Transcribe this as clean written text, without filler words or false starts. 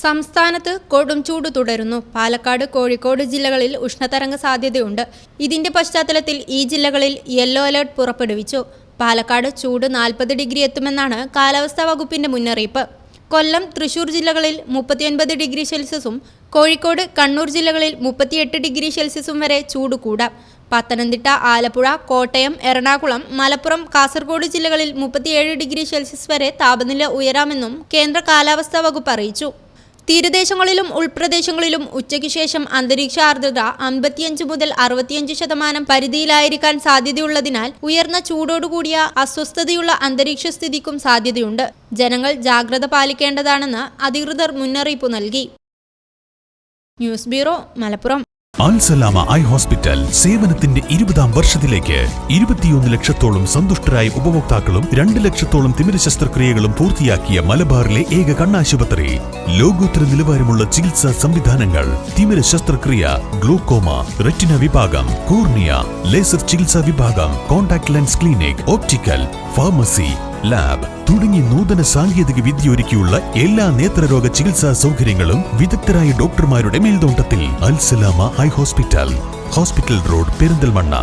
സംസ്ഥാനത്ത് കൊടും ചൂട് തുടരുന്നു. പാലക്കാട്, കോഴിക്കോട് ജില്ലകളിൽ ഉഷ്ണതരംഗ സാധ്യതയുണ്ട്. ഇതിന്റെ പശ്ചാത്തലത്തിൽ ഈ ജില്ലകളിൽ യെല്ലോ അലർട്ട് പുറപ്പെടുവിച്ചു. പാലക്കാട് ചൂട് 40 ഡിഗ്രി എത്തുമെന്നാണ് കാലാവസ്ഥാ വകുപ്പിന്റെ മുന്നറിയിപ്പ്. കൊല്ലം, തൃശൂർ ജില്ലകളിൽ 39 ഡിഗ്രി സെൽഷ്യസും കോഴിക്കോട്, കണ്ണൂർ ജില്ലകളിൽ 38 ഡിഗ്രി സെൽഷ്യസും വരെ ചൂട് കൂടാം. പത്തനംതിട്ട, ആലപ്പുഴ, കോട്ടയം, എറണാകുളം, മലപ്പുറം, കാസർഗോഡ് ജില്ലകളിൽ 37 ഡിഗ്രി സെൽഷ്യസ് വരെ താപനില ഉയരാമെന്നും കേന്ദ്ര കാലാവസ്ഥാ വകുപ്പ് അറിയിച്ചു. തീരദേശങ്ങളിലും ഉൾപ്രദേശങ്ങളിലും ഉച്ചയ്ക്ക് ശേഷം അന്തരീക്ഷ ആർദ്രത 55 മുതൽ 65% പരിധിയിലായിരിക്കാൻ സാധ്യതയുള്ളതിനാൽ ഉയർന്ന ചൂടോടുകൂടിയ അസ്വസ്ഥതയുള്ള അന്തരീക്ഷ സ്ഥിതിക്കും സാധ്യതയുണ്ട്. ജനങ്ങൾ ജാഗ്രത പാലിക്കേണ്ടതാണെന്ന് അധികൃതർ മുന്നറിയിപ്പ് നൽകി. News bureau, Malappuram. Al Salama eye hospital സേവനത്തിന്റെ 20ാം വർഷത്തിലേക്ക് 21 ലക്ഷത്തോളം സന്തുഷ്ടരായ ഉപഭോക്താക്കളും 2 ലക്ഷത്തോളം തിമിര ശസ്ത്രക്രിയകളും പൂർത്തിയാക്കിയ മലബാറിലെ ഏക കണ്ണാശുപത്രി. ലോകോത്തര നിലവാരമുള്ള ചികിത്സാ സംവിധാനങ്ങൾ, തിമിര ശസ്ത്രക്രിയ, ഗ്ലോക്കോമ, റെറ്റിന വിഭാഗം, കോർണിയ, ലേസർ ചികിത്സാ വിഭാഗം, contact lens clinic, optical, pharmacy, lab തുടങ്ങി നൂതന സാങ്കേതിക വിദ്യ ഒരുക്കിയുള്ള എല്ലാ നേത്രരോഗ ചികിത്സാ സൗകര്യങ്ങളും വിദഗ്ധരായ ഡോക്ടർമാരുടെ മേൽനോട്ടത്തിൽ. Al Salama eye hospital, hospital road, Perinthalmanna.